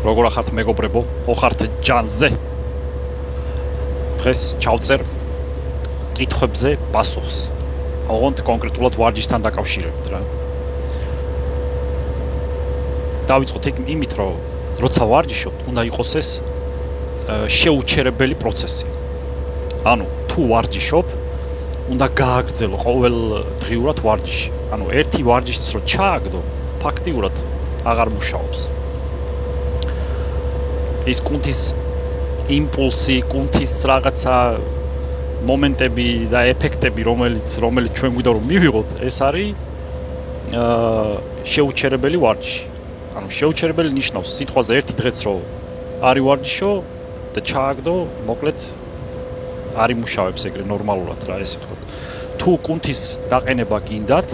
როგორ ახართ მეგობრებო, ოხართ ჯანზე. დღეს ჩავწერ კითხვებზე პასუხს. ოღონდ კონკრეტულად ვარჯიშთან დაკავშირებით რა. დავიწყოთ იმით, რომ როცა ვარჯიშობთ, უნდა იყოს ეს შეუჩერებელი პროცესი. ანუ თუ ვარჯიშობ, უნდა გააგრძელო ყოველდღიურად ვარჯიში. ანუ ერთი ვარჯიშიც რო ჩააგდო, ფაქტიურად აღარ მუშაობს. ის კუნთის იმპულსი, კუნთის რაღაცა მომენტები და ეფექტები, რომელიც ჩვენ გვინდა რომ მივიღოთ, ეს არის შეუჩერებელი ვარჯიში. ანუ შეუჩერებელი ნიშნავს სიტყვაზე ერთი დღეც რო არი ვარჯიშო და ჩააგდო, მოკლედ არ იმუშავებს ეგრე ნორმალურად რა, ესე ვთქვათ. თუ კუნთის დაყენება გინდათ,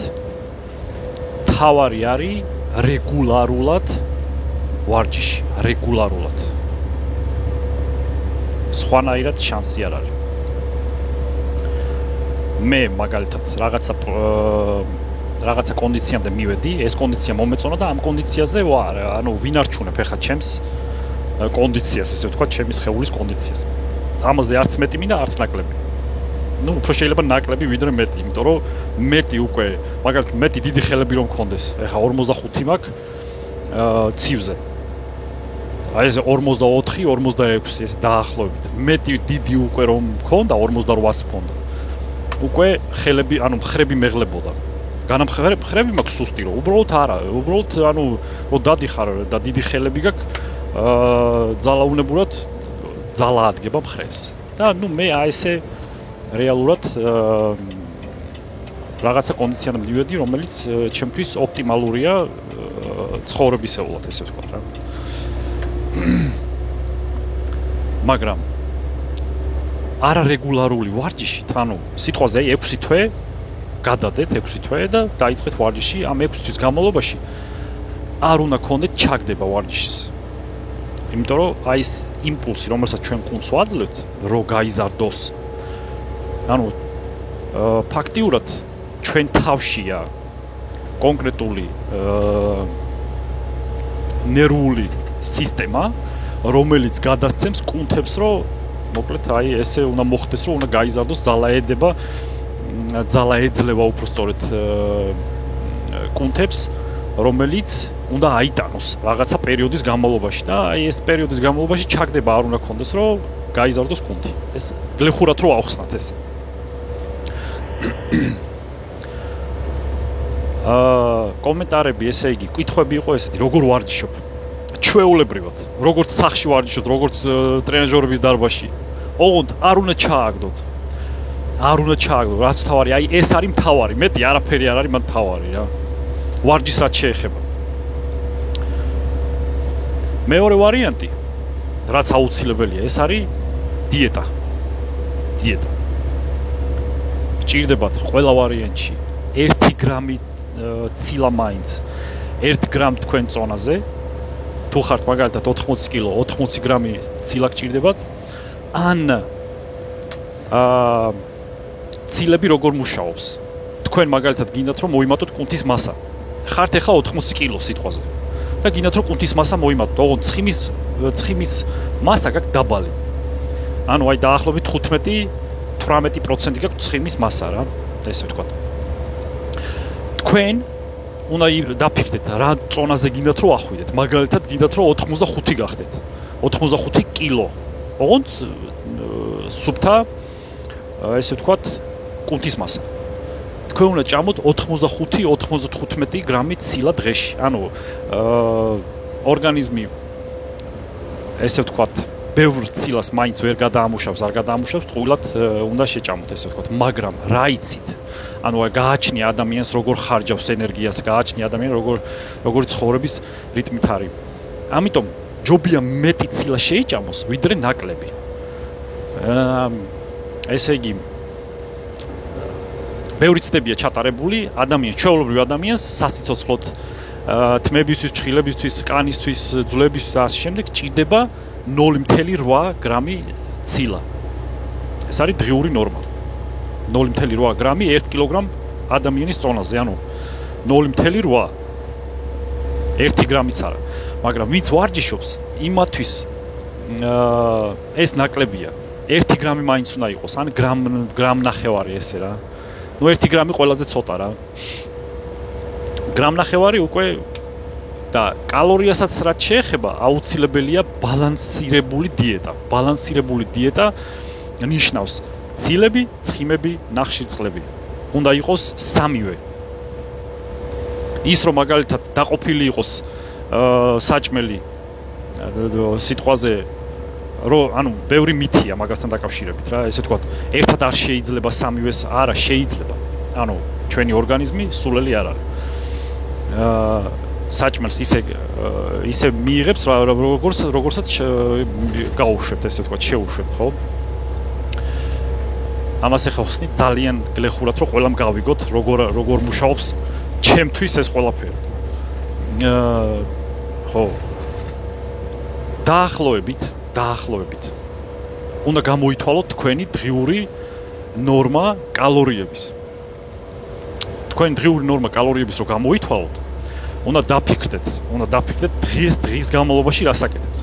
თავარი არის რეგულარულად ვარჯიში, რეგულარულად. სხვანაირად შანსი არ არის. მე მაგალითად რაღაცა კონდიციამდე მივედი, ეს კონდიცია მომეწონა და ამ კონდიციაზე ვარ, ანუ ვინ არჩუნებ ახლა ჩემს კონდიციას, ესე ვთქვათ, ჩემის სხეულის კონდიციას. ამაზე არც მეტი მინდა, არც ნაკლები. ნუ უფრო შეიძლება ნაკლები ვიდრე მეტი, იმიტომ რომ მეტი უკვე, მაგალითად მეტი დიდი ხელები რომ მქონდეს, ახლა 45 მაქვს ცივზე. აი ეს 44, 46 ეს დაახლოებით. მეტი დიდი უკვე რომ მქონდა 48-ს მქონდა. უკვე ხელები, ანუ მხრები მეღლებოდა. განამხრები მაქვს სუსტი რომ უბრალოდ არა, უბრალოდ ანუ რომ დადიხარ და დიდი ხელები გაქვს, ძალაუნებურად ძალა ადგება მხრებს. და ნუ მე აი ესე რეალურად რაღაცა კონდიციამდე მივედი, რომელიც ჩემთვის ოპტიმალურია ცხოვრებისეულად, ესე ვთქვათ რა. მაგრამ არარეგულარული ვარჯიშით, ანუ სიტყვაზე 6 თვე გადადეთ 6 თვე და დაიწყეთ ვარჯიში, ამ 6 თვის განმავლობაში არ უნდა გქონდეთ ჩაგდება ვარჯიშის. იმიტომ რომ აი ეს იმპულსი, რომელსაც ჩვენ კუნთს ვაძლევთ, რო გაიზარდოს. ანუ ფაქტიურად ჩვენ თავშია კონკრეტული ნერვული სისტემა, რომელიც გადასცემს კუნთებს, რომ მოკლედ აი ესე უნდა მოხდეს, რომ უნდა გაიზარდოს, ძალა ედება, ძალა ეძლევა უბრალოდ კუნთებს, რომელიც უნდა აიტანოს რაღაცა პერიოდის განმავლობაში და აი ეს პერიოდის განმავლობაში ჩაგდება არ უნდა გქონდეს, რომ გაიზარდოს კუნთი. ეს გლეხურად რო ავხსნათ ეს. კომენტარები, ესე იგი, კითხვები იყო ესეთი, როგორ ვარჯიშობ? ჩვეულებრივად, როგორც სახში ვარჯიშობთ, როგორც ტრენაჟორების დარბაზში. ოღონდ არ უნდა ჩააგდოთ. არ უნდა ჩააგდოთ, რაც თავარი, აი ეს არის მთავარი, მეტი არაფერი არ არის მან მთავარი რა. ვარჯიშს რაც შეეხება. მეორე ვარიანტი, რაც აუცილებელია, ეს არის დიეტა. დიეტა. გჭირდებათ ყველა ვარიანტში 1 გრამი ცილა მაინც 1 გრამ თქვენ წონაზე. თუ ხართ მაგალითად 80 კილო, 80 გრამი ცილა გჭირდებათ. ან ცილები როგორ მუშაობს? თქვენ მაგალითად გინდათ რომ მოიმატოთ კუნთის მასა. ხართ ახლა 80 კილო სიტყვაზე. და გინდათ რომ კუნთის მასა მოიმატოთ. ოღონდ ცხიმის მასა გაქვს დაბალი. ანუ აი დაახლოებით 15-18% გაქვს ცხიმის მასა რა, ესე ვთქვათ. თქვენ უნდა დაფიქრდეთ რა წონაზე გინდათ რომ ახვიდეთ. მაგალითად გინდათ რომ 85 გახდეთ. 85 კილო. ოღონდ სუფთა ესე ვთქვათ კუნთის მასა. თქვენ უნდა ჭამოთ 85-95 გრამი ცილა დღეში. ანუ ორგანიზმი ესე ვთქვათ ბევრ ცილას მაინც ვერ გადაამუშავს, არ გადაამუშავს, თუილად უნდა შეჭამოთ, ესე ვთქვათ, მაგრამ რა იცით? ანუ გააჩნია ადამიანს როგორ ხარჯავს ენერგიას, გააჩნია ადამიანს როგორ ცხოვრების რიტმით არის. ამიტომ ჯობია მეტი ცილა შეიჭამოს, ვიდრე ნაკლები. ესე იგი ბევრი ცდებია ჩატარებული ადამიანს, ჩვეულებრივ ადამიანს სასიცოცხლოდ თმებისთვის, ჩხილებისთვის, კანისთვის, ძვლებისთვის და ასე შემდეგ ჭირდება 0.8 გრამი ცილა. ეს არის დღიური ნორმა. 0.8 გრამი 1 კილოგრამ ადამიანის წონაზე, ანუ 0.8 1 გრამიც არა. მაგრამ ვინც ვარჯიშობს, იმათვის ეს ნაკლებია. 1 გრამი მაინც უნდა იყოს, ან გრამ ნახევარი ესე რა. ნუ 1 გრამი ყველაზე ცოტა რა. გრამ ნახევარი უკვე და კალორიასაც რაც შეეხება, აუცილებელია ბალანსირებული დიეტა. ბალანსირებული დიეტა ნიშნავს ცილები, ცხიმები, ნახშირწყლები. უნდა იყოს სამივე. ის რომ მაგალითად დაყოფილი იყოს საჭმელი სიტყვაზე ანუ ბევრი მითია მაგასთან დაკავშირებით რა, ესე ვთქვათ, ერთად არ შეიძლება სამივეს, არა შეიძლება. ანუ ჩვენი ორგანიზმი სულელი არ არის. საჭმელს ისე მიიღებს როგორცაც გაუშვებთ, ესე ვთქვათ, შეუშვებთ, ხო? ამას ახლა ხსნით ძალიან გლეხურად, რომ ყველამ გავიგოთ, როგორ მუშაობს ჩემთვის ეს ყველაფერი. ხო. დაახლოებით. უნდა გამოითვალოთ თქვენი დღიური ნორმა კალორიების. თქვენი დღიური ნორმა კალორიების რო გამოითვალოთ, უნდა დაფიქრდეთ დღის განმავლობაში რას აკეთებთ.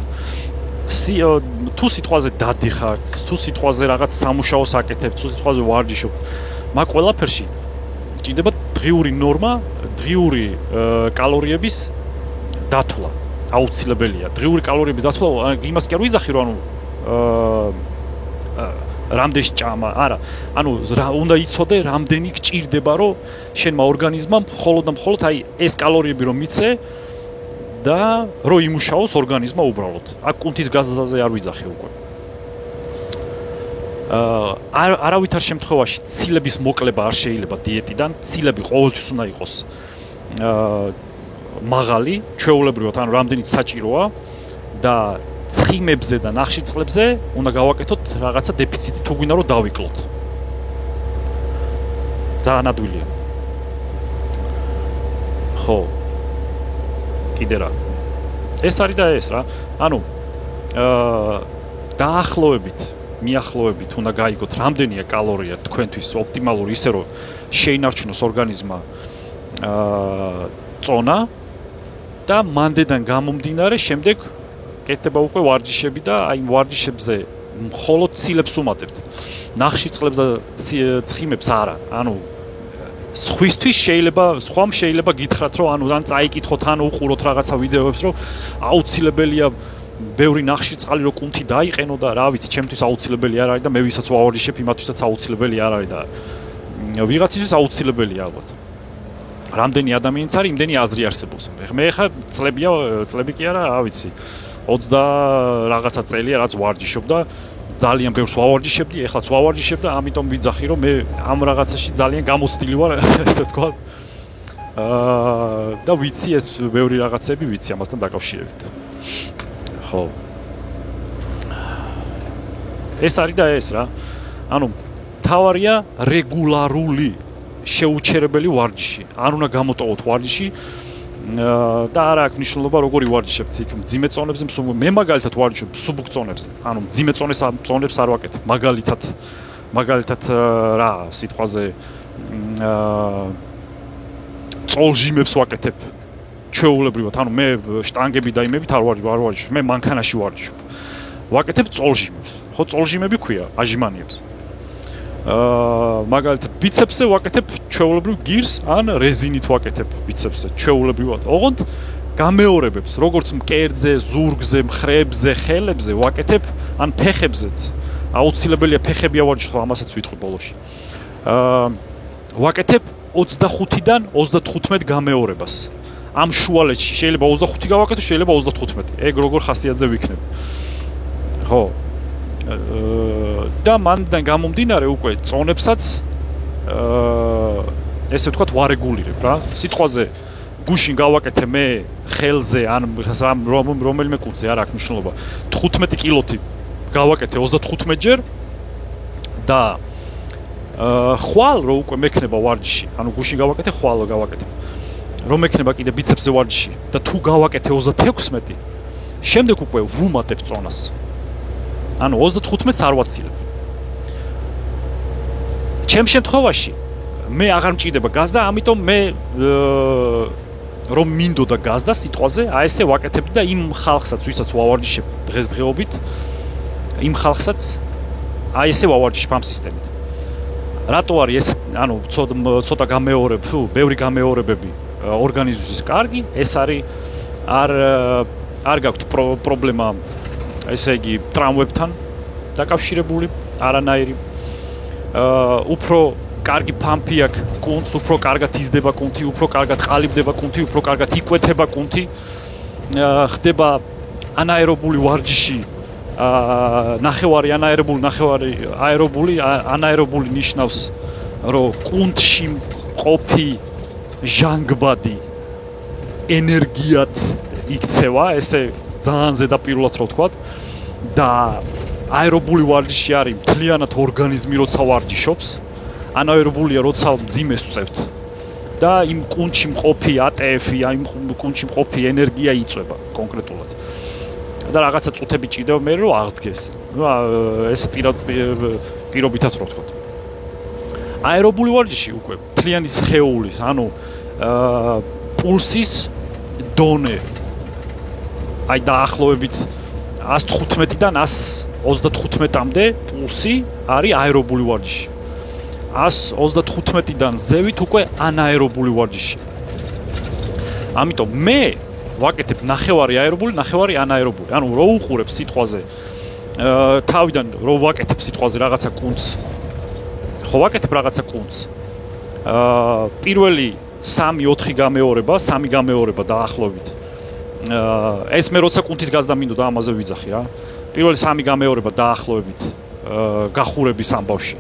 თუ სიტყვაზე დადიხართ, თუ სიტყვაზე რაღაც სამუშაოს აკეთებთ, თუ სიტყვაზე ვარჯიშობთ, მაგ ყველაფერში ჭირდება დღიური ნორმა, დღიური კალორიების დათვლა. აუცილებელია. დღიური კალორიების დათვლა იმას კი არ ვიძახი, რომ რამდენი ჭამა, არა. ანუ უნდა იცოდე, რამდენი გჭირდება, რომ შენმა ორგანიზმმა მხოლოდ და მხოლოდ აი ეს კალორიები რომ მიცე და რომ იმუშაოს ორგანიზმმა უბრალოდ. აქ კუნთის გაზაზე არ ვიძახი უკვე. არავითარ შემთხვევაში ცილების მოკლება არ შეიძლება დიეტიდან, ცილები ყოველთვის უნდა იყოს მაღალი, ჩვეულებრივად, ანუ რამდენიც საჭიროა და ცხიმებზე და ნახშირწყლებზე უნდა გავაკეთოთ რაღაცა დეფიციტი, თუ გვინდა რომ დავიკლოთ. ძალიან ადვილია. ხო. კიდე რა. ეს არის და ეს რა. ანუ მიახლოებით უნდა გაიგოთ, რამდენია კალორია თქვენთვის ოპტიმალური, ისე რომ შეინარჩუნოს ორგანიზმმა წონა და მანდედან გამომდინარე შემდეგ კეთდება უკვე ვარჯიშები და აი ვარჯიშებზე მხოლოდ ცილებს უმატებთ. ნახშირწყლებს და ცხიმებს არა. ანუ სხვისთვის შეიძლება გითხრათ, რომ ანუ ან წაიკითხოთ, ან უყუროთ რაღაცა ვიდეოებს, რომ აუცილებელია ბევრი ნახშირწყალი რო კუნთი დაიყენო და რა ვიცი, ჩემთვის აუცილებელი არ არის და მე ვისაც ვავარჯიშებ, იმათვისაც აუცილებელი არ არის და ვიღაცისთვის აუცილებელია ალბათ. რამდენი ადამიანიც არის, იმდენი აზრი არსებობს. მე ხა წლები კი არა, რა ვიცი. 20 რაღაცა წელია რაც ვარჯიშობ და ძალიან ბევრს ვავარჯიშებდი, ეხლაც ვავარჯიშებ და ამიტომ ვიძახი, რომ მე ამ რაღაცაში ძალიან გამოცდილი ვარ, ესე ვთქვა. და ვიცი ეს ბევრი რაღაცები ვიცი ამასთან დაკავშირებით. ხო. ეს არის და ეს რა. ანუ თავარია რეგულარული შეუჩერებელი ვარჯიში. არ უნდა გამოტოვოთ ვარჯიში და არა აქვს მნიშვნელობა როგორი ვარჯიშებთ იქ მძიმე წონებზე, მე მაგალითად ვარჯიშობ მსუბუქ წონებზე. ანუ მძიმე წონებს არ ვაკეთებ. მაგალითად რა სიტყვაზე წოლჟიმებს ვაკეთებ. ჩვეულებრივად, ანუ მე შტანგები და იმებით არ ვარჯიშობ. მე მანქანაში ვარჯიშობ. ვაკეთებ წოლჟიმებს. ხო, წოლჟიმები ქვია, აჟიმანიებს. მაგალითად ბიცეპსზე ვაკეთებ ჩვეულებრივ გირს ან რეზინით ვაკეთებ ბიცეპსზე ჩვეულებრივად. ოღონდ გამეორებებს, როგორც მკერდზე, ზურგზე, მხრებზე, ხელებზე ვაკეთებ, ან ფეხებზეც. აუცილებელია ფეხები ავარჯიშო, ამასაც ვიტყვი ბოლოში. ვაკეთებ 25-დან 35 გამეორებას. ამ შუალედში შეიძლება 25 გავაკეთო, შეიძლება 35. ეგ როგორ ხასიათზე ვიქნებ. ხო. და მანდან გამომდინარე უკვე წონებსაც ესე ვთქვათ ვარეგულირებ რა. სიტყვაზე გუშინ გავაკეთე მე ხელზე ან რომელიმე კუთხე არ აქვს მნიშვნელობა. 15 კილოთი გავაკეთე 35 ჯერ და ხვალ რო უკვე მექნება ვარჯიში, ანუ გუშინ გავაკეთე, ხვალ გავაკეთე. რომ მექნება კიდე ბიცეპსზე ვარჯიში და თუ გავაკეთე 36, შემდეგ უკვე ვუმატებ წონას. ანუ 35-ს არ ვაცილებ. ჩემ შემთხვევაში მე აღარ მჭირდება გაზ და ამიტომ მე რომ მინდოდა გაზდა სიტყვაზე, აი ესე ვაკეთებდი და იმ ხალხსაც, ვისაც ვავარჯიშებ დღესდღეობით, იმ ხალხსაც აი ესე ვავარჯიშებ ამ სისტემით. რატო არის ეს, ანუ ცოტა გამეორებ, ბევრი გამეორებები ორგანიზმის კარგი, ეს არის არ გაქვთ პრობლემა, ესე იგი, ტრამვებთან დაკავშირებული, არანაირი. უფრო კარგი ფამფი აქვს კუნთს, უფრო კარგად იზრდება კუნთი, უფრო კარგად ყალიბდება კუნთი, უფრო კარგად იკვეთება კუნთი. ხდება ანაერობული ვარჯიში, ნახევარი ანაერობული, ნახევარი აერობული, ანაერობული ნიშნავს, რომ კუნთში მყოფი ჟანგბადი ენერგიად იქცევა, ესე ძალიან ზედაპირულად რო ვთქვათ და აერობული ვარჯიში არის მთლიანად ორგანიზმი როცა ვარჯიშობს, ანაერობულია როცა მძიმეს ვწევთ და იმ კუნთში მყოფი ATF-ი, იმ კუნთში მყოფი ენერგია იწვება კონკრეტულად. და რაღაცა წუთები ჭირდება მე რომ აღდგეს. ეს პირობითად რო ვთქვათ. აერობული ვარჯიში უკვე მთლიანი სხეულის, ანუ პულსის დონე აი დაახლოებით 115-დან 135-მდე პულსი არის აერობული ვარჯიში. 135-დან ზევით უკვე ანაერობული ვარჯიში. ამიტომ მე ვაკეთებ ნახევარი აერობული, ნახევარი ანაერობული. ანუ რო უყურებ სიტყვაზე, თავიდან რო ვაკეთებ სიტყვაზე რაღაცა კუნთს. ხო ვაკეთებ რაღაცა კუნთს. პირველი 3-4 გამეორება, 3 გამეორება დაახლოებით. ეს მე როცა კუნთის გაზდა მინდოდა ამაზე ვიძახი რა. პირველი 3 გამეორება დაახლოებით გახურების ამბავში.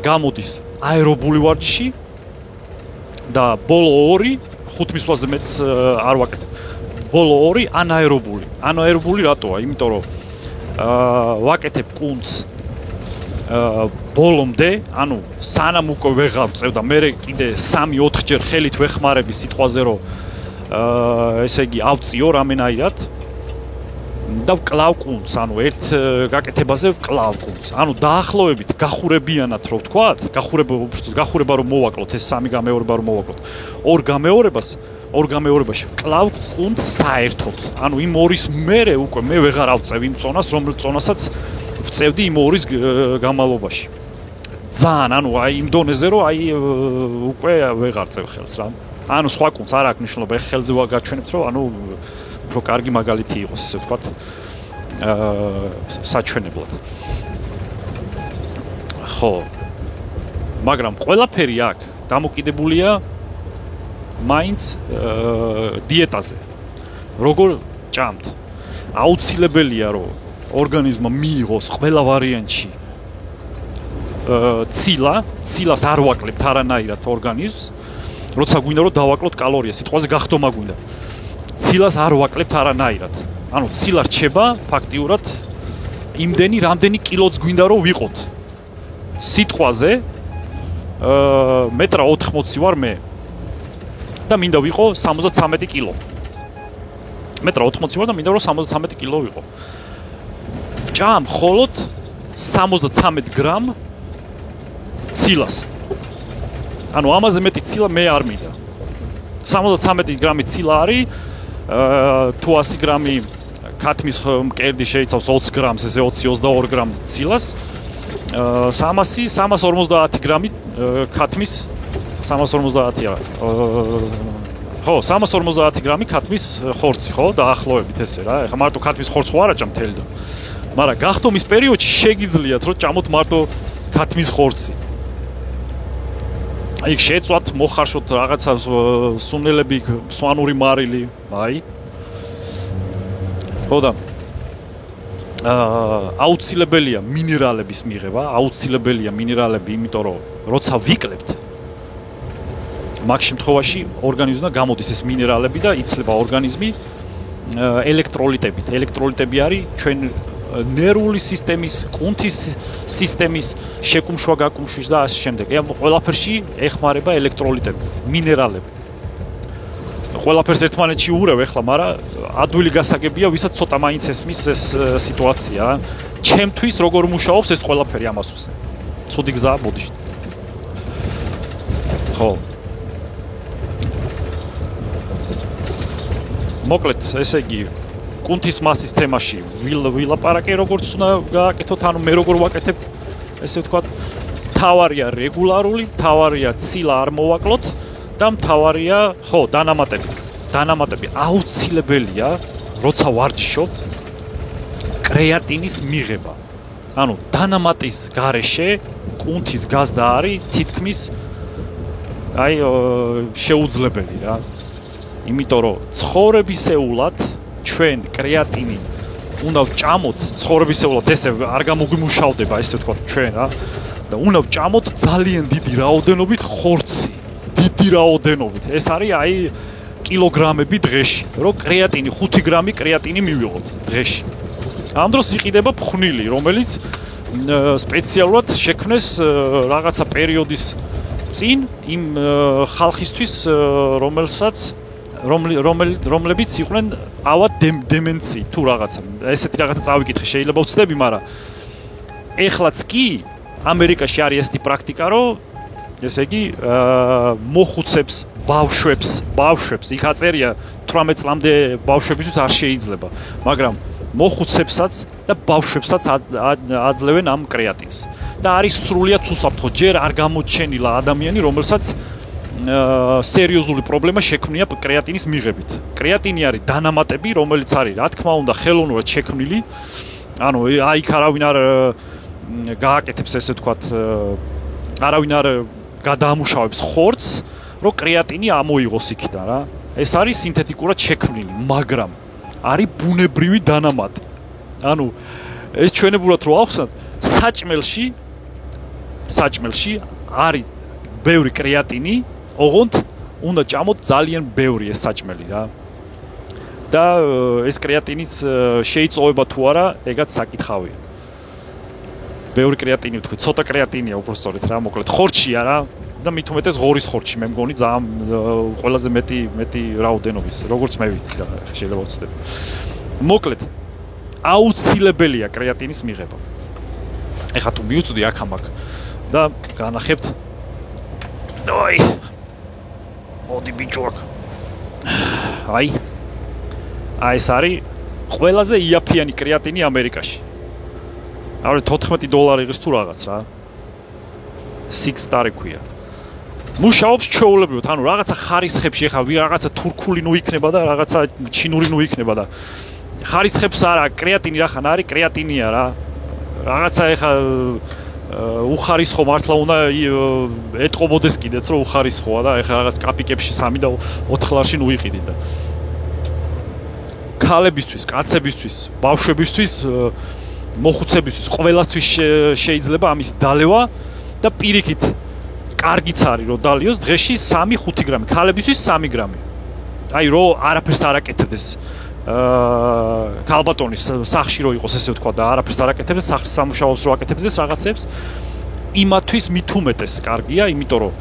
გამოდის აერობული ვარჯიში და ბოლო 2 5 მისვლაზე მეც არ ვაკეთებ. ბოლო 2 ანაერობული. ანაერობული რატოა? იმიტომ რომ ვაკეთებ კუნთს ბოლომდე, ანუ სანამ უკვე ვეღარ ვწევ და მე კიდე 3-4 ჯერ ხელით ვეხმარები სიტყვაზე რომ ესე იგი ავწიო რამენაირად და ვკლავ კუნთს, ანუ ერთ გაკეთებაზე ვკლავ კუნთს. ანუ დაახლოებით გახურებიანად რო ვთქვათ, გახურება რომ მოვაკლოთ, ეს 3 გამეორება რომ მოვაკლოთ. ორ გამეორებაში ვკლავ კუნთს საერთოდ. ანუ იმ ორის მერე უკვე მე ვეღარ ავწევ იმ წონას, რომელ წონასაც ვწევდი იმ ორის განმავლობაში. ძალიან, ანუ აი იმ დონეზე რომ აი უკვე ვეღარ წევ ხელს რა. ანუ სხვა კუნთს არ აქვს მნიშვნელობა, ეხლა ხელზე ვაგაჩვენებთ, რომ ანუ უფრო კარგი მაგალითი იყოს, ესე ვთქვათ, საჩვენებლად. ხო. მაგრამ ყველაფერი აქ დამოკიდებულია მაინც დიეტაზე. როგორ ჭამთ? აუცილებელია, რომ ორგანიზმმა მიიღოს ყველა ვარიანტში ცილას არ ვაკლებთ არანაირად ორგანიზმს, როცა გვინდა რომ დავაკლოთ კალორიას, სიტყვაზე გახდომა გვინდა. ცილას არ ვაკლებთ არანაირად. ანუ ცილა რჩება ფაქტიურად იმდენი, რამდენი კილოც გვინდა რომ ვიყოთ. სიტყვაზე მეტრა 80 ვარ მე და მინდა ვიყო 73 კილო. მეტრა 80 ვარ და მინდა რომ 73 კილო ვიყო. ჭამ მხოლოდ 73 გრამ ცილას. ანუ ამაზე მეტი ცილა მე არ მინდა. 73 გრამი ცილა არის, თუ 100 გრამი ქათმის მკერდი შეიცავს 20 გრამს, ესე 20-22 გრამ ცილას. 350 გრამი ქათმის 350 არა. ხო, 350 გრამი ქათმის ხორცი, ხო, დაახლოებით ესე რა. ეხლა მარტო ქათმის ხორცი ხო არა ჭამ მთელი და. მაგრამ გახდომის პერიოდში შეგიძლიათ რომ ჭამოთ მარტო ქათმის ხორცი. აი შეწვათ, მოხარშოთ რაღაცა სუნელები, სვანური მარილი, აი. ხო და აუცილებელია მინერალების მიღება, აუცილებელია მინერალები, იმიტომ რომ როცა ვიკლებთ მაგ შემთხვევაში ორგანიზმმა გამოდის ეს მინერალები და იცლება ორგანიზმი ელექტროლიტებით. ელექტროლიტები არის ჩვენ ნერვული სისტემის, კუნთის სისტემის შეკუმშვა-გაკუმშვის და ასე შემდეგ. ყველაფერში ეხმარება ელექტროლიტები, მინერალები. ყველაფერს ერთმანეთში ურევ ეხლა, მაგრამ ადვილი გასაგებია, ვისაც ცოტა მაინც ესმის ეს სიტუაცია. ჩემთვის როგორ მუშაობს ეს ყველაფერი ამას ვსე. ცუდი გზაა, ბოდიშთ. ხო. მოკლედ, ესე იგი, კუნთის მასის თემაში ვილაპარაკე როგორც უნდა გააკეთოთ, ანუ მე როგორ ვაკეთებ, ესე ვთქვათ, მთავარია რეგულარული, მთავარია ცილა არ მოვაკლოთ და მთავარია, ხო, დანამატები. დანამატები აუცილებელია, როცა ვარჯიშობთ, კრეატინის მიღება. ანუ დანამატის გარეშე კუნთის გაზდა არის თითქმის შეუძლებელი რა. იმიტომ რომ ცხოვრებისეულად ჩვენ კრეატინი უნდა ვჭამოთ, ცხოვრებისეულად ესე არ გამოგვიმუშავდება, ესე ვთქვათ, ჩვენ რა. და უნდა ვჭამოთ ძალიან დიდი რაოდენობით ხორცი. დიდი რაოდენობით. ეს არის კილოგრამები დღეში, რომ კრეატინი 5 გრამი კრეატინი მივიღოთ დღეში. ამ დროს იყიდება ფხვნილი, რომელიც სპეციალურად შექმნეს რაღაცა პერიოდის წინ იმ ხალხისთვის, რომლებიც იყვნენ ავად დემენციით თუ რაღაცა. ესეთი რაღაცა წავიკითხე, შეიძლება ვცდები, მაგრამ ეხლაც კი ამერიკაში არის ესეთი პრაქტიკა, რომ ესე იგი მოხუცებს, ბავშვებს, იქ აწერია 18 წლამდე ბავშვებისთვის არ შეიძლება, მაგრამ მოხუცებსაც და ბავშვებსაც აძლევენ ამ კრეატინს. და არის სრულიად უსაფრთხო, ჯერ არ გამოჩენილა ადამიანი, რომელსაც სერიოზული პრობლემა შექმნია კრეატინის მიღებით. კრეატინი არის დანამატები, რომელიც არის, რა თქმა უნდა, ხელოვნურად შექმნილი. ანუ იქ არავინ არ გააკეთებს, ესე ვთქვათ, არავინ არ გადაამუშავებს ხორცს, რომ კრეატინი ამოიღოს იქიდან რა. ეს არის სინთეთიკურად შექმნილი, მაგრამ არის ბუნებრივი დანამატი. ანუ ეს ჩვენებურად რო ავხსნათ, საჭმელში არის ბევრი კრეატინი, ოღონდ უნდა ჭამოთ ძალიან ბევრი ეს საჭმელი რა. და ეს კრეატინიც შეიწოვება თუ არა, ეგაც საკითხავია. ბევრი კრეატინი ვთქვი, ცოტა კრეატინია უბრალოდ რა, მოკლედ ხორჩია რა. და მით უმეტეს ღორის ხორჩი, მე მგონი ძალიან ყველაზე მეტი რაოდენობის, როგორც მე ვიცი რა, შეიძლება ვცდები. მოკლედ, აუცილებელია კრეატინის მიღება. ეხლა თუ მივწვდი აქ-ამაკ და განახებთ. ოი. მოდი ბიჭოაკ. აი ეს არის ყველაზე იაფიანი კრეატინი ამერიკაში. არის $14 იღეს თუ რაღაც რა. Six Star ქვია. მუშაობს ჩვეულებრივად, ანუ რაღაცა ხარისხებში, ეხა რაღაცა თურქული ნუ იქნება და რაღაცა ჩინური ნუ იქნება და ხარისხებს არა, კრეატინი რახან არის, კრეატინია რა. რაღაცა ეხა უხარისხო მართლა უნდა ეტყობოდეს კიდეც რომ უხარისხოა და ეხა რაღაც კაპიკებში 3 და 4 ლარში ნუ იყიდი და ქალებისთვის, კაცებისთვის, ბავშვებისთვის, მოხუცებისთვის, ყველასთვის შეიძლება ამის დალევა და პირიქით კარგიც არის რომ დალიოს დღეში 3-5 გრამი, ქალებისთვის 3 გრამი. აი რომ არაფერს არ აკეთებდეს ქალბატონის სახში რო იყოს ესე ვთქვა და არაფერს არ აკეთებდეს სახლის სამუშაოს რო აკეთებდეს რაღაცებს იმათვის მით უმეტეს კარგია, იმიტომ რომ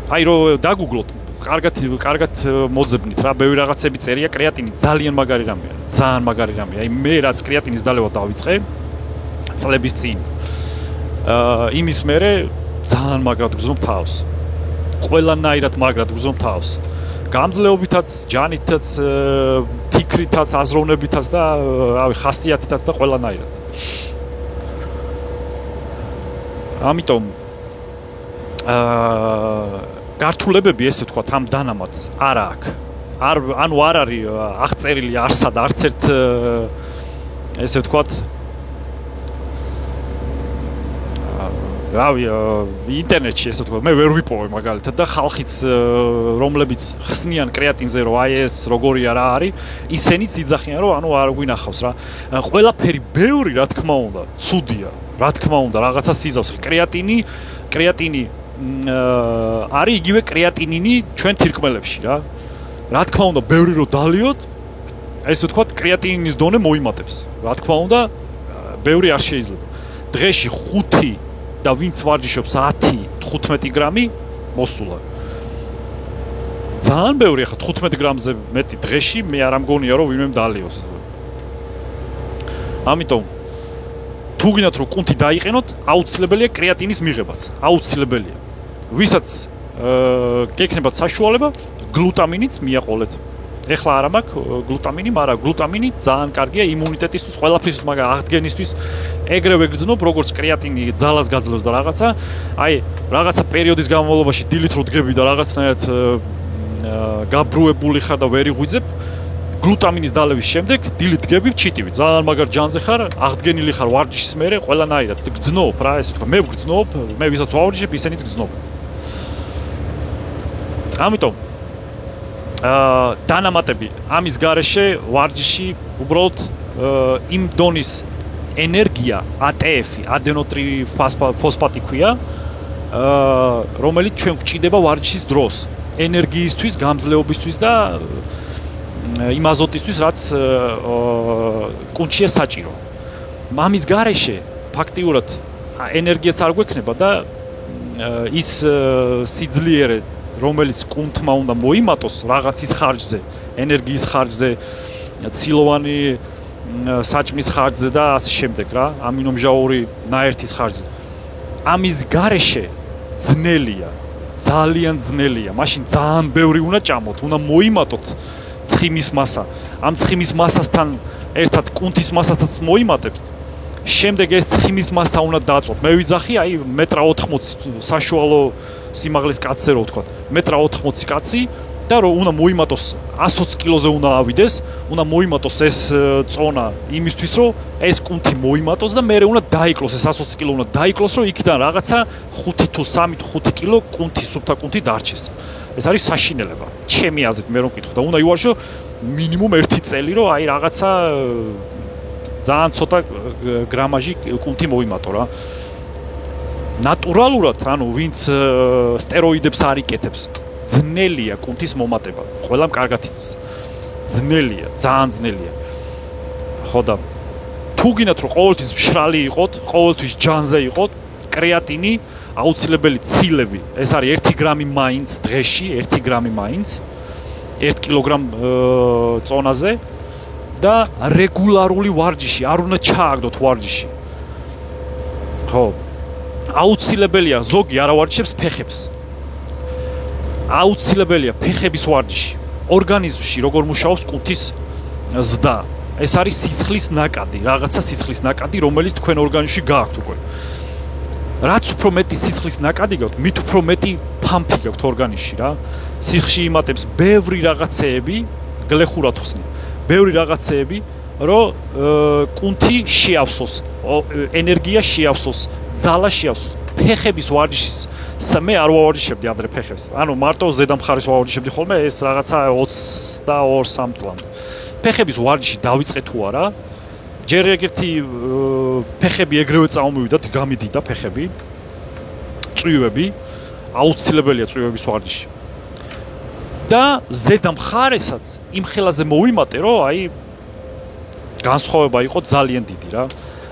აი რომ დაგუგლოთ კარგად მოძებნით რა, ბევრი რაღაცები წერია, კრეატინი ძალიან მაგარი რამეა, ძალიან მაგარი რამეა. აი მე რაც კრეატინის დალევა დავიწყე წლების წინ იმის მერე ძალიან მაგრად გრძნობ თავს. ყველანაირად მაგრად გრძნობ თავს. გამძლეობითაც, ჯანითაც, ფიქრითაც, აზროვნებითაც და რავი, ხასიათითაც და ყველანაირად. ამიტომ გართულებები ესე ვთქვათ ამ დანამატს არა აქვს. ანუ არ არის აღწერილი არსად არც ერთ ესე ვთქვათ რავი ინტერნეტში ესე ვთქვათ მე ვერ ვიპოვე მაგალითად და ხალხიც რომლებიც ხსნიან კრეატინზე რომ აი ეს როგორია რა არის ისინიც იძახიან რომ ანუ არ გვინახავს რა ყველაფერი ბევრი რა თქმა უნდა ცუდია რა თქმა უნდა რაღაცა სიზავს კრეატინი არის იგივე კრეატინინი ჩვენ თირკმელებში რა. რა თქმა უნდა, ბევრი რო დალიოთ, ესე ვთქვათ, კრეატინინის დონე მოიმატებს. რა თქმა უნდა, ბევრი არ შეიძლება. დღეში 5 და ვინც ვარჯიშობს 10-15 გრამი მოსულა. ძალიან ბევრი ახლა 15 გრამზე მეტი დღეში მე არ ამგონია რომ ვინმე დალიოს. ამიტომ თუ გინდათ რომ კუნთი დაიყენოთ, აუცილებელია კრეატინის მიღებაც. აუცილებელია. ვისაც გექნებათ საშუალება, გლუტამინიც მიაყოლეთ. ეხლა არ მაქვს გლუტამინი, მაგრამ გლუტამინი ძალიან კარგია იმუნიტეტისთვის, ყველაფრისთვის, მაგრამ აღდგენისთვის. ეგრევე გრძნობ, როგორც კრეატინი ძალას გაძლევს და რაღაცა. აი, რაღაცა პერიოდის განმავლობაში დილით რო დგები და რაღაცნაირად გაბრუებული ხარ და ვერ იღვიძებ, გლუტამინის დალევის შემდეგ დილით დგები, ჩიტივი. ძალიან მაგარ ჯანზე ხარ, აღდგენილი ხარ ვარჯიშის მერე, ყველანაირად გრძნობ რა, ესე ვთქვა. მე ვგრძნობ, მე ვისაც ვავარჯიშებ, ისინიც გრძნობენ. ამიტომ დანამატები ამის გარეშე ვარჯიში უბრალოდ იმ დონის ენერგია ATF-ი, ადენოტრიფოსფატი ქვია, რომელიც ჩვენ გვჭირდება ვარჯიშის დროს, ენერგიისთვის, გამძლეობისთვის და იმ აზოტისთვის, რაც კუნთშია საჭირო. ამის გარეშე ფაქტიურად ენერგიაც არ გვექნება და ის სიძლიერე რომელიც კუნთმა უნდა მოიმატოს რაღაცის ხარჯზე, ენერგიის ხარჯზე, ცილოვანი საჭმის ხარჯზე და ასე შემდეგ რა, ამინომჟაური ნაერთის ხარჯზე. ამის გარეშე ძნელია, ძალიან ძნელია. მაშინ ძალიან ბევრი უნდა ჭამოთ, უნდა მოიმატოთ ცხიმის მასა. ამ ცხიმის მასასთან ერთად კუნთის მასასაც მოიმატებთ. შემდეგ ეს ცხიმის მასა უნდა დაწოთ. მე ვიძახი, აი 1.80 մ საშუალო სიმაღლის კაცზე რო ვთქვა. 1.80 մ კაცი და რო უნდა მოიმატოს 120 კილოზე უნდა ავიდეს, უნდა მოიმატოს ეს წონა იმისთვის, რომ ეს კუნთი მოიმატოს და მე უნდა დაიკლოს ეს 120 კილო უნდა დაიკლოს, რომ იქიდან რაღაცა 5 თუ 3 თუ 5 კილო კუნთი, სუფთა კუნთი დარჩეს. ეს არის საშინელება. ჩემი აზრით მე რომ ვკითხო და უნდა ივარშო მინიმუმ 1 წელი, რომ აი რაღაცა ძალიან ცოტა გრამაჟი კუნთი მოიმატო რა. ნატურალურად, ანუ ვინც სტეროიდებს არ იკეთებს, ძნელია კუნთის მომატება. ყველამ კარგად იცის. ძნელია, ძალიან ძნელია. ხო და თუ გინდათ რომ ყოველთვის მშრალი იყოთ, ყოველთვის ჯანზე იყოთ, კრეატინი, აუცილებელი ცილები, ეს არის 1 გრამი მაინც დღეში, 1 გრამი მაინც 1 კილოგრამ წონაზე და რეგულარული ვარჯიში, არ უნდა ჩააგდოთ ვარჯიში. ხო. აუცილებელია ზოგი არ ავარჯიშებს ფეხებს. აუცილებელია ფეხების ვარჯიში. ორგანიზმში როგორ მუშაობს კუნთის ზრდა. ეს არის სისხლის ნაკადი, რაღაცა სისხლის ნაკადი, რომელიც თქვენ ორგანიზმში გააქვთ უკვე. რაც უფრო მეტი სისხლის ნაკადი გაქვთ, მით უფრო მეტი ფამფი გაქვთ ორგანიზმში რა. სიხში იმატებს ბევრი რაღაცეები, გლეხურად ხსნი. ბევრი რაღაცეები, რომ კუნთი შეავსოს, ენერგია შეავსოს, ძალა შეავსოს. ფეხების ვარჯიშის მე არ ვავარჯიშებდი ადრე ფეხებს. ანუ მარტო ზედა მხარეს ვავარჯიშებდი ხოლმე ეს რაღაცა 22-3 წლამდე. ფეხების ვარჯიში დავიწყე თუ არა? ჯერ ეგეთი ფეხები ეგრევე წამოვიდათ, გამიდიდა ფეხები. წვივები, აუცილებელია წვივების ვარჯიში. და ზედა მხარესაც იმ ხელაზე მოვიმატე, რომ აი განსხვავება იყო ძალიან დიდი რა.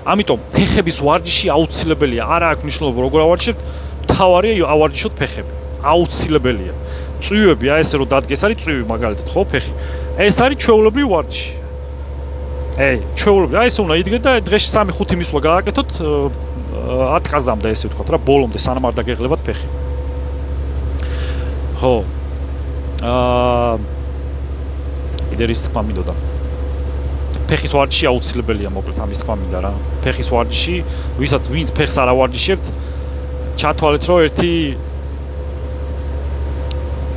ამიტომ ფეხების ვარჯიში აუცილებელია. არა აქვს მნიშვნელობა როგორ ავარჯიშებთ, თავარია ავარჯიშოთ ფეხები. აუცილებელია. წვივები, აი ესე რომ დადგეს არის წვივი მაგალითად, ხო, ფეხი. ეს არის ჩვეულებრივი ვარჯიში. ჩვეულებრივი, აი ესე უნდა იდგეთ და დღეში 3-5 მისვლა გააკეთოთ 10 ყაზამდე ესე ვთქვათ რა, ბოლომდე სანამ არ დაგეღლებათ ფეხი. ხო. კიდე რის თქმა მინდოდა. ფეხის ვარჯიში აუცილებელია მოკლედ ამის თქმა მინდა რა. ფეხის ვარჯიში, ვინც ფეხს არ ავარჯიშებთ, ჩათვალეთ რომ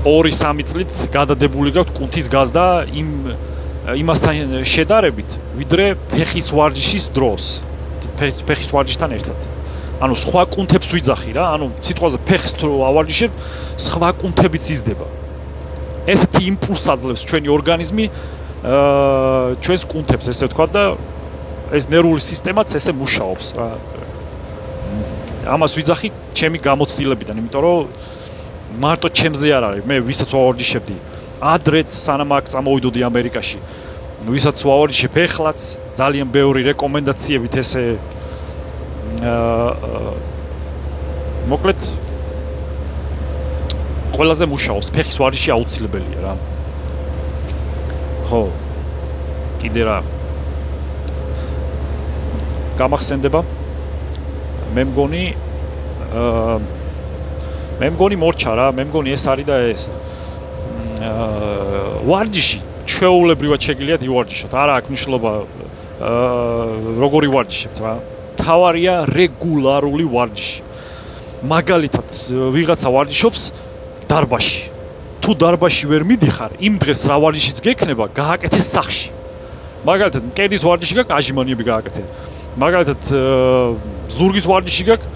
1-2-3 წლით გადადებული გაქვთ კუნთის გაზდა იმასთან შედარებით, ვიდრე ფეხის ვარჯიშის დროს. ფეხის ვარჯიშთან ერთად. ანუ სხვა კუნთებს ვიძახი რა, ანუ სიტყვაზე ფეხს თუ ავარჯიშებთ, სხვა კუნთებიც იზრდება. ესეთი იმპულსს აძლევს ჩვენი ორგანიზმი ჩვენს კუნთებს, ესე ვთქვა და ეს ნერვული სისტემაც ესე მუშაობს რა. ამას ვიძახი ჩემი გამოცდილებიდან, იმიტომ რომ მარტო ჩემზე არ არის, მე ვისაც ვავარჯიშებდი, ადრეც სანამ აქ წამოვიდოდი ამერიკაში, ვისაც ვავარჯიშებ ეხლაც, ძალიან ბევრი რეკომენდაციებით ესე მოკლედ ყველაზე მუშაობს, ფეხის ვარჯიში აუცილებელია რა. ხო. კიდე რა. გამახსენდება მე მგონი მორჩა რა, მე მგონი ეს არის და ეს ვარჯიში ჩვეულებრივად შეგიძლიათ ივარჯიშოთ. არა აქვს მნიშვნელობა როგორი ვარჯიშებთ რა. თავარია რეგულარული ვარჯიში. მაგალითად, ვიღაცა ვარჯიშობს დარბაში. თუ დარბაში ვერ მიდიხარ, იმ დღეს რა ვარჯიშიც გექნება, გააკეთე სახში. მაგალითად, კედის ვარჯიში გაქვს, აჟიმანიები გააკეთე. მაგალითად, ზურგის ვარჯიში გაქვს,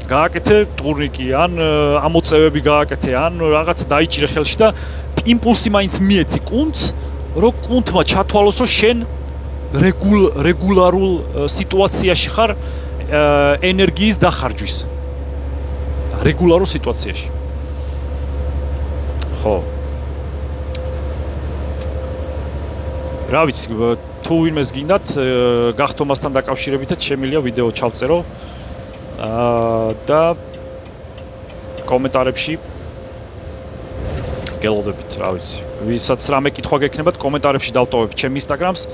გააკეთე ტურნიკი, ან ამოწევები გააკეთე, ან რაღაც დაიჭირე ხელში და იმპულსი მაინც მიეცი კუნთს, რომ კუნთმა ჩათვალოს, რომ შენ რეგულარულ სიტუაციაში ხარ ენერგიის დახარჯვის. რეგულარულ სიტუაციაში. ხო. რა ვიცი, თუ ვინმეს გინდათ გახტომასთან დაკავშირებითაც შემიძლია ვიდეო ჩავწერო და კომენტარებში გელოდებით, რა ვიცი. ვისაც რამე კითხვა გექნებათ, კომენტარებში დავტოვებ ჩემ Instagram-ს.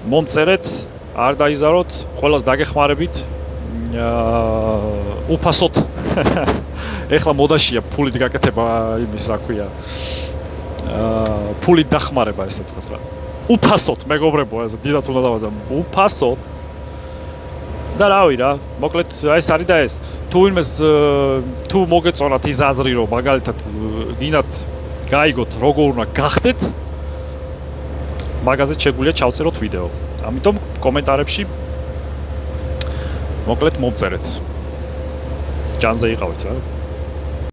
მომწერეთ, არ დაიზაროთ, ყველას დაგეხმარებით. უფასოდ. ეხლა მოდაშია ფულით გაკეთება იმის, რა ქვია. ფულით დახმარება, ესე ვთქვათ რა. უფასოდ, მეგობრებო, ეს დიდად უნდა დავაძამ. უფასოდ. და რავი რა, მოკლედ ეს არის და ეს. თუ ვინმეს თუ მოგეწონათ ის აზრი, რომ მაგალითად გინდათ გაიგოთ როგორ უნდა გახდეთ, მაგაზე შეგვიძლია ჩავწეროთ ვიდეო. ამიტომ კომენტარებში მოკლედ მომწერეთ. ჯანზე იყავით რა.